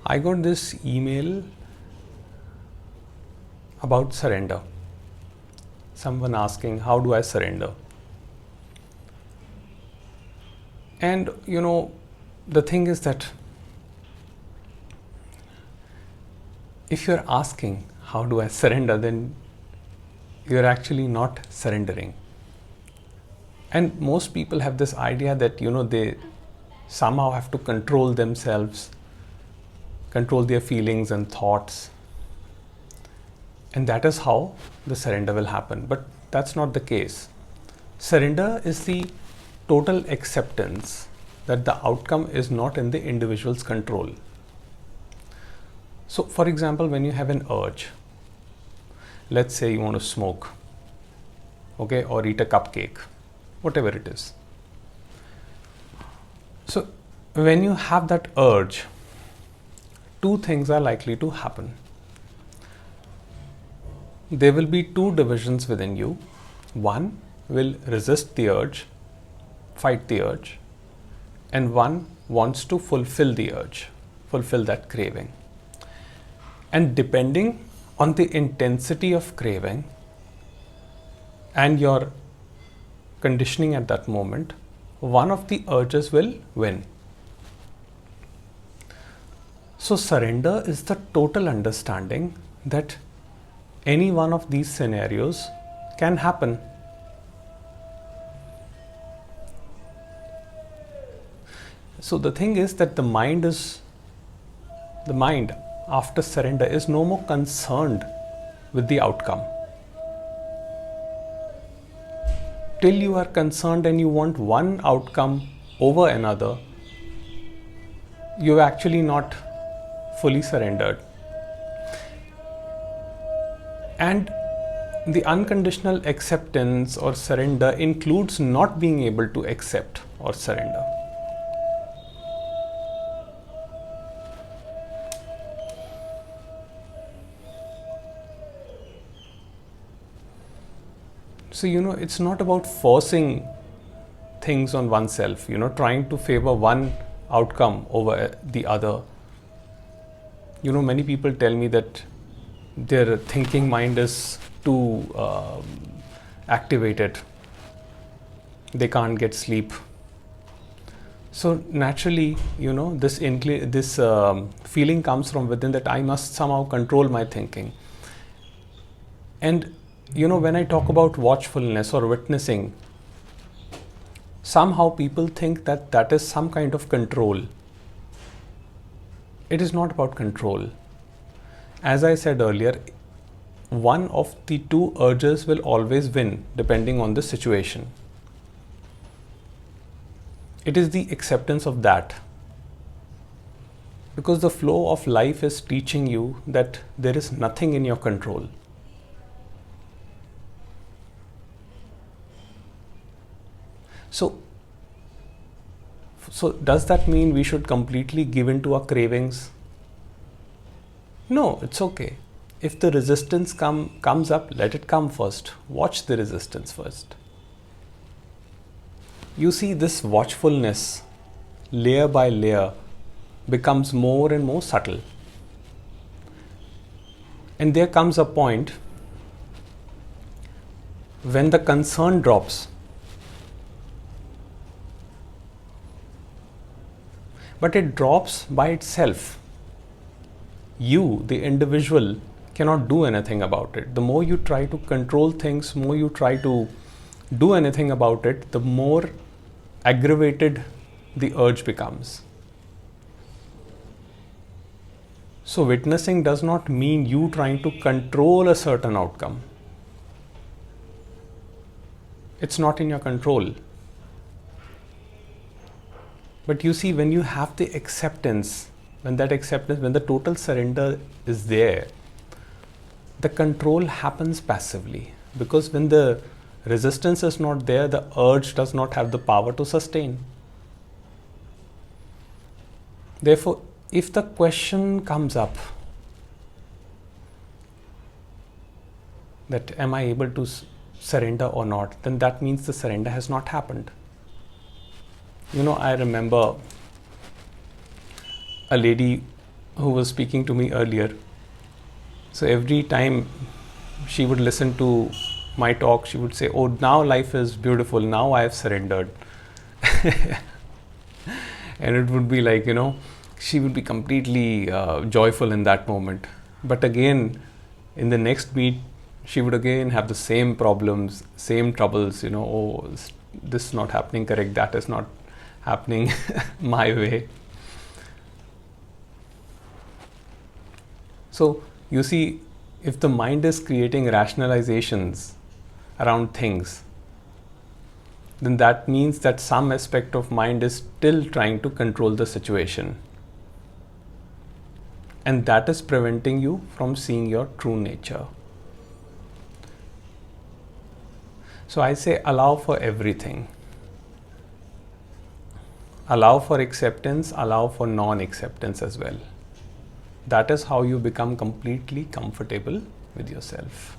I got this email about surrender. Someone asking, how do I surrender? And the thing is that if you're asking, how do I surrender, then you're actually not surrendering. And most people have this idea that, they somehow have to control themselves, control their feelings and thoughts. And that is how the surrender will happen. But that's not the case. Surrender is the total acceptance that the outcome is not in the individual's control. So, for example, when you have an urge, let's say you want to smoke, okay, or eat a cupcake, whatever it is. So, when you have that urge, two things are likely to happen. There will be two divisions within you. One will resist the urge, fight the urge, and one wants to fulfill the urge, fulfill that craving. And depending on the intensity of craving and your conditioning at that moment, one of the urges will win. So surrender is the total understanding that any one of these scenarios can happen. So the thing is that the mind after surrender is no more concerned with the outcome. Till you are concerned and you want one outcome over another, you're actually not fully surrendered. And the unconditional acceptance or surrender includes not being able to accept or surrender. So, it's not about forcing things on oneself, trying to favor one outcome over the other. Many people tell me that their thinking mind is too activated. They can't get sleep. So naturally, this feeling comes from within that I must somehow control my thinking. And when I talk about watchfulness or witnessing, somehow people think that that is some kind of control. It is not about control. As I said earlier, one of the two urges will always win depending on the situation. It is the acceptance of that. Because the flow of life is teaching you that there is nothing in your control. So does that mean we should completely give in to our cravings? No, it's okay. If the resistance comes up, let it come first. Watch the resistance first. You see, this watchfulness, layer by layer, becomes more and more subtle. And there comes a point when the concern drops. But it drops by itself. You, the individual, cannot do anything about it. The more you try to control things, more you try to do anything about it, the more aggravated the urge becomes. So witnessing does not mean you trying to control a certain outcome. It's not in your control. But you see, when you have the acceptance, when the total surrender is there, the control happens passively. Because when the resistance is not there, the urge does not have the power to sustain. Therefore, if the question comes up that am I able to surrender or not, then that means the surrender has not happened. I remember a lady who was speaking to me earlier. So every time she would listen to my talk, she would say, "Oh, now life is beautiful. Now I have surrendered." And it would be like, she would be completely joyful in that moment. But again, in the next meet, she would again have the same problems, same troubles, oh, this is not happening correct, that is not happening my way. So, you see, if the mind is creating rationalizations around things, then that means that some aspect of mind is still trying to control the situation. And that is preventing you from seeing your true nature. So I say allow for everything. Allow for acceptance, allow for non-acceptance as well. That is how you become completely comfortable with yourself.